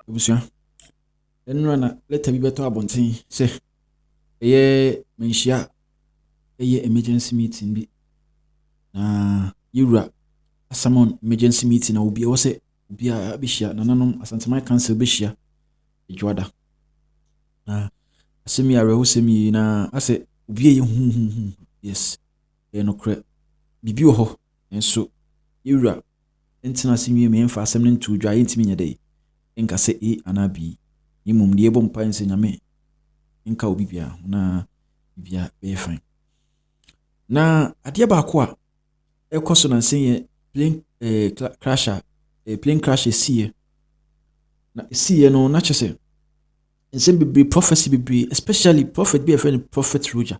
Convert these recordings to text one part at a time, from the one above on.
Busia. Enrana let me beto abontin say eye menhia eye emergency meeting bi na yura asamon emergency meeting na obi wo say obi a bihia nananom asantema council bihia ejwada na asemi areho semi na ase obi eye hu yes e no kre bibi wo ho enso yura entina semi me emfa asem ntu dwa yentimi nyede enka se e anabi imum die bom pa ense nyame enka obi bia na bia be fine na ade ba ko a ekoso na nsen plane crasher plane crash sie na sie no na chese nsen bibri prophecy bibri especially prophet be a friend prophet Roja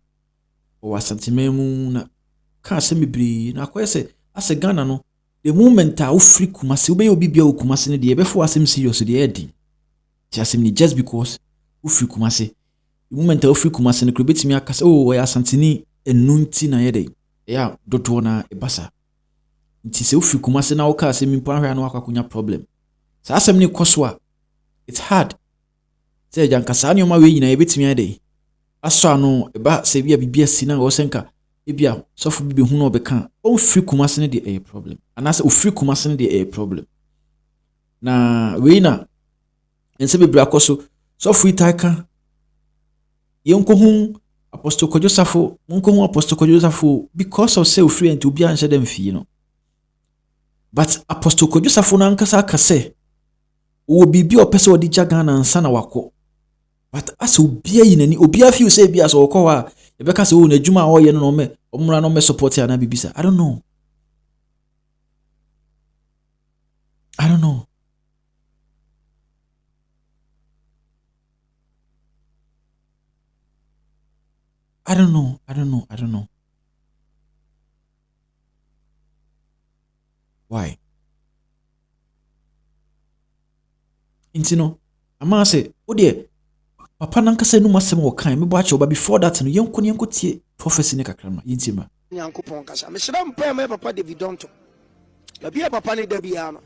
o asantehene na ka se bibri na akoyese ase Ghana no the moment a ofri kumase obe obi bia okumase ne de ebefo asem serious de edi ti asem ni just because ofri kumase the moment a ofri kumase ne krobetimi akase oh ya asanteni enunti na yede ya dodo na ebasa nti se ofri kumase na oka asem mpo ahwa na akwakunya problem sa asem ni koso a it's hard say jankasa ni oma we nyina ebetimi ade aso ano eba se bia bibia sina wo senka ebia sofo bibi hu no beka on free kumase ne de problem anase o free kumase ne de problem na we na ense bibra akoso sofo itaka yenko hu apostle kojo Safo munko hu apostle kojo Safo because of say o free enti obi anhye dem fie no but apostle kojo Safo na nkasa akase o bibi opese odi jaga na nsa na wako but as obi ayinani obi afi say bia so okwa ebeka se o na adwuma a oye no me omra no me support ya na bibisa I don't know I don't know why intino ama se o de papa nankasa nu masem wo kan me bo ache oba before that no yenko tie prophecy ne kakra no yintima nyankopon kasa me sira mpa me papa David Donto la bia papa ne da bia no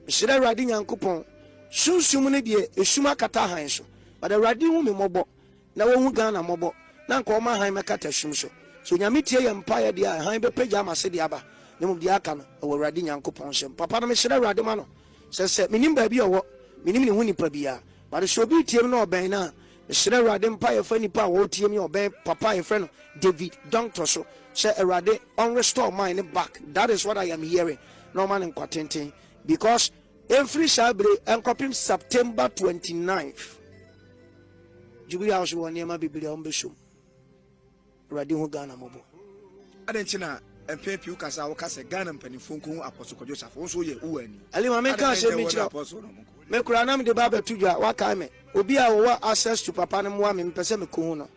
me sira Awurade nyankopon sunsum ne de esuma kata han so bada Awurade hu me mobo na wo hu Ghana mobo na nka o ma han me kata sum so nyame tie ye mpa ye de han be pagya ma se de aba ne mu de aka no Awurade nyankopon sem papa no me sira Awurade ma no se minim ba bia wo minim ne hu nipa bia bada so bi tie no oben na Shere Awurade mpa ye fa nipa wo tie mi oben papa ye friend David Donto so say Awurade on restore mine back. That is what I am hearing. No man in kwatenten because every sabre enkopim September 29th Jubilee house won niam biblia on besum Awurade hu Ghana mobo adentina empepi ukasa wo kase Ghana mpanifo nko apostle kojo Safo so ye uani ali ma me ka se mi chira me kura na me de baba tudwa waka me obi a wo access to papa ne mo me pese me ko hu no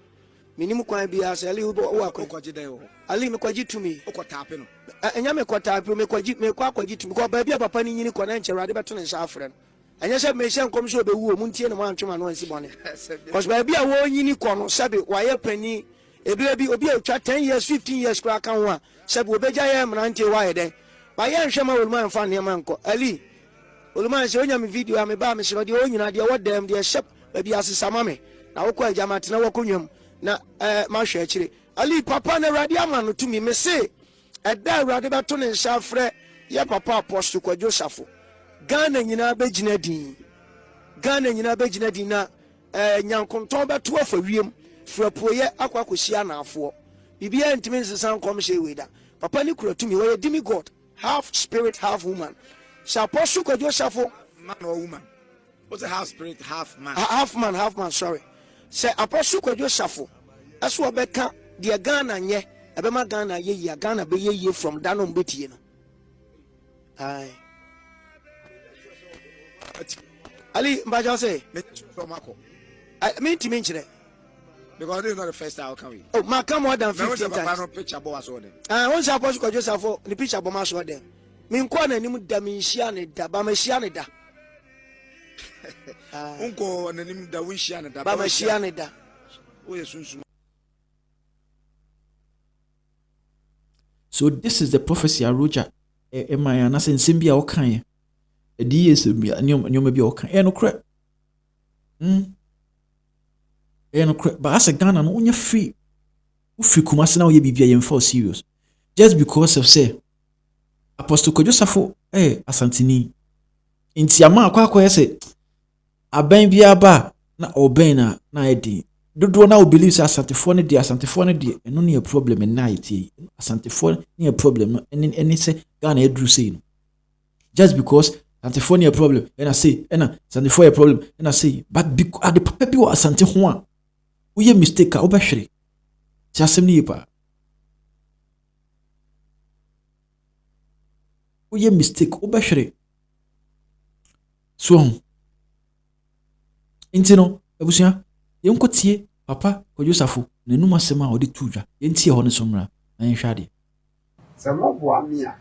minim kwan bia se ali wo kwaji dai wo ali me kwaji tumi okotape no enya me kotape me kwaji tumi ko ba bia papa ni nyini ko na nche Awurade beto ne nsa afre no enya se me hye nkom so obewu o mu ntie ne mo antwema no ansi bone cause ba bia wo nyini ko no sabe waye pani ebia bi obi a twa 10 years 15 years kura kan ho a sabe obeja ye mrantie waye den ba ye nhwe ma woluma mfa ne ma nko ali oluma se onya me video a me ba me se de onyina de wo dem de shep ba bia asesama me na wo kwa jamate na wo konwam na ma hwe akire ali papa na Awurade ama no tumi me se eda Awurade beto ne nsa frɛ ye papa apostle kojo Safo Ghana nyina begina din na nyankonton beto afa wiem frapoye akwa kosia na afo bibia ntimi nsesan kom hye weda papa ni kura tumi wo demigod half spirit half woman sa apostle Kwadwo Safo man or woman. What's a half spirit, half man? Half man, sorry. Say apostle Kwadwo Safo. That's what beka the Ghana nye. Ebema Ghana ye Ghana be ye from Danom Beti no. Aye. Ali Mbaja say. I mean to mention it. Because this is not the first time I'll come in. Oh, ma come more than 15 times. No picture boss on them. Once apostle Kwadwo Safo the picture bomb so them. Me kwa na nim da me hia ne da ba ma hia ne da. Unko na nim da won hia ne da ba ma hia ne da. O yesunsu. So this is the prophecy of Roja. Emma na sensem bia okan e. Edi yesem bia nyoma bia okan. E no kra. E no kra. Ba asa Ghana no onya free. Ufri kumase na oye bibia yemfa serious. Just because of say Apostle Kwadwo Safo asanteni inti ama akwa yese aban bia ba na oben na edi dodo na o believe say asantefo ne de eno ne problem na iti asantefo ne problem no eni say Ghana edru say no just because asantefo ne problem and I say asantefo a problem and I say but because the papa bi o asante ho a uye mistake a obehwere ti asem ne yipa uye mistake obehwere so intino ebusia yenkotie papa Kwadwo Safo nenum asem a odi tudwa yentie ho ne somra na yenhwade samo boamia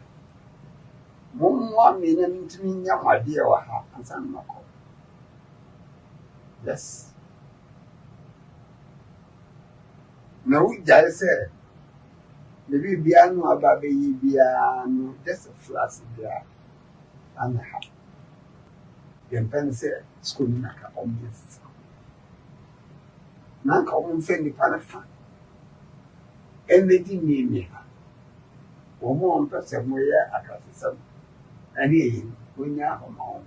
momwa mi na ntimi nyamade wa ha ansan mako yes na uja ese maybe bianu ababe yi bianu just a flash there and ha yempense school na ka obvious na ka umfendi pana fa enedi ni ha omo mpese moye akasesam ani yi onya homo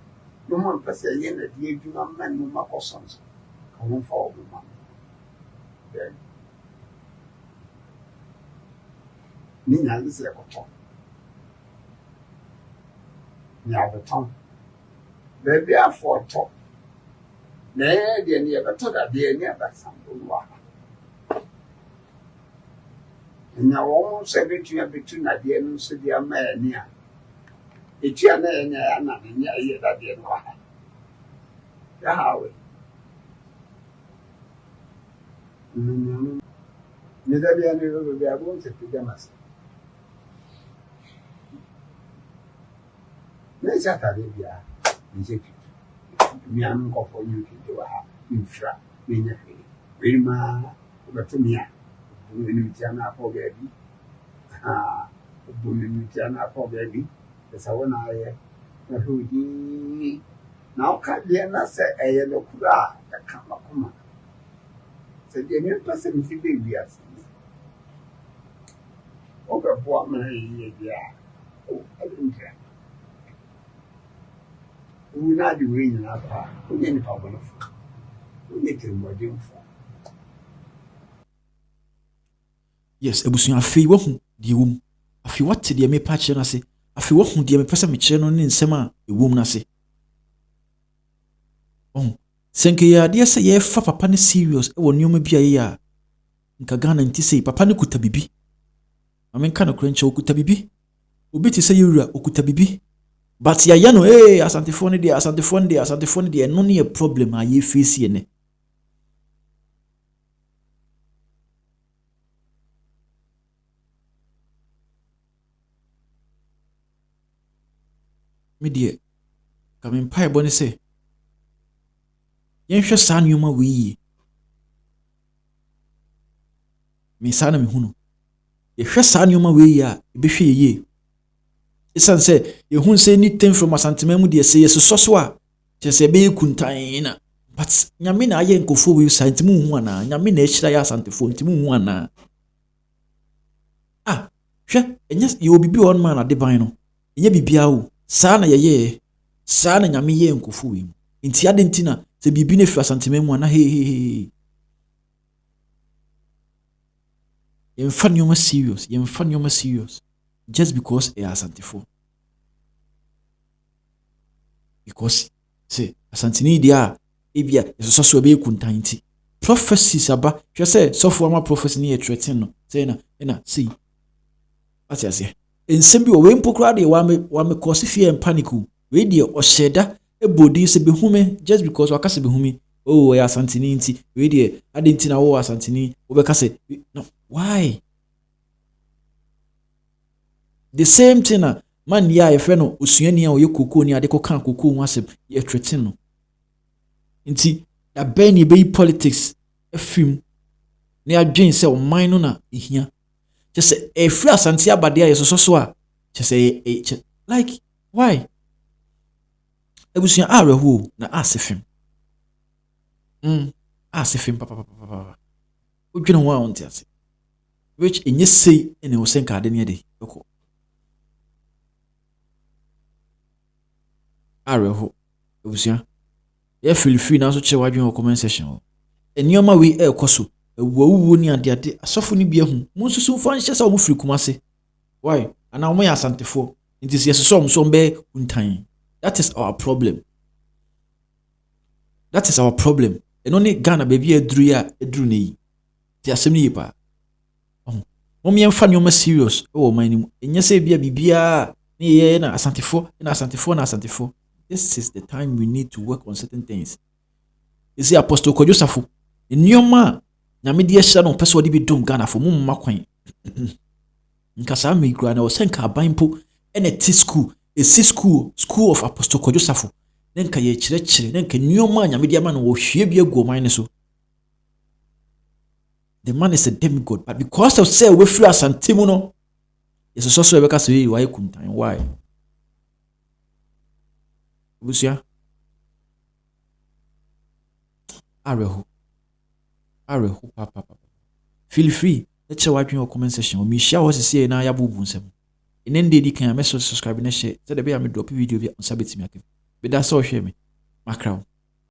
no mo mpese ye na die adwuma man no makosonso ka mo fa obuma then ni nya lise ekoto ni abeton baby afọ to na de ni ebeto da de ni abasambo wa nya wo se betu abetu na de no so de ama ni a etua na nya ya na nya ye da de no ha ya hawe ni da bia ni ro bia bo se pijamas ne sa ta de bia ni se mi an ko fo yu ki wa infra ni nya fe we ma ba to mi a ni ti ana ko ga bi bu ni ti ana ko ga bi sa wona ye na hu di na ka de na se eye no kura ta ka ma kuma se de ni pa se mi fi be bi as o ga bo ma ye dia o adunja una di we ni na pa o ye ni pa bo no o ye ke mo de mfo yes ebusun afi wo hu die wom afi what die me pa kire na se afi wo hu die me pesa me kire no ne nsem a ewom na se senke ya de se ye fa papa ne serious e wo nyoma bia ye a nka Ghana nti sei papa ne kuta bibi amen kana krenche okuta bibi obi ti se yewura okuta bibi but ya no asantefo ne de no ne problem a ye face ye ne me de kamen pai bone se yenhwe saa nyoma wi me saa na me hunu yehwe saa nyoma wi a ebehwe ye isan se yehun se anything from asantema mu de se yesoso a chese be kuntan na but nyame na aye nkofo wi santimu hu ana nyame na ehira ya asantefo ntimu hu ana hwe enya ye obibi on man adeban no enya bibia wo saa na yeye saa na nyame ye nkofo wi nti ade ntina Se bibi ne fi asanteme mu ana hey. Yemfa nyoma serious. Just because e asantefo. Because say asanteni dia ebia yeso so be kuntan ti. Prophecies aba. Hwe say Safo ama prophecy ne ye threaten no. Say na see. What you say? Ensem bi we mpokra de wa me cause fear and panic. We de o sheda ebodi se behume just because waka se behumi. Oh, ya asanteni nti. We de adenti na wo asanteni. Wo be ka say no. Why? The same thing man ya ye fe no osuani a oye kokoo ni ade kokan kokoo ho asem ye threaten no. Nti da ben ni be politics afim ne adwen se o man no na ehia. Just say e free asante abade a yeso a just say like why? Ebusuan areho na asefim. Asefim papa. Odwene ho a on tiase. Which enye sei ene wo senka ade ne de. Oko. Areho. Ebusuan. Ye feel na so che wadwen comment section. Enioma we ekoso. Ewuwu ni ade asofo ni bia hu. Mo susu fa nhyɛ sɛ mo firi kumase. Why? Ana mo ya asantefo. Nti se so mo so mbe kuntan. That is our problem. Eno ni Ghana baby eduru ne yi. Ti asem ni yipa. Mo me mfa nyoma serious. Man ni. Enye sɛ bibia ni ye na asantefo. This is the time we need to work on certain things. Is the Apostle Kojo Safo. Nyoma na me de ehya no pese odi bi dom Ghana fo mumma kwan. Nkasa me kura na o senka abanpo ene ti school, school of Apostle Kojo Safo. Nenka ye kyerɛkyerɛ, nenka nyoma nya me de ama no wo hwie bi agu man ne so. The man is a demigod, but because of say we free asante mu no, yeso so be ka say why kuntan, why? Busia areho papa. Feel free. Let's share what your comment section. Me share what say na ya bubu nsem. Enende di kan me subscribe na share. Say the be am drop video bi on sabeti me akef. Be da so hwe me. Macron.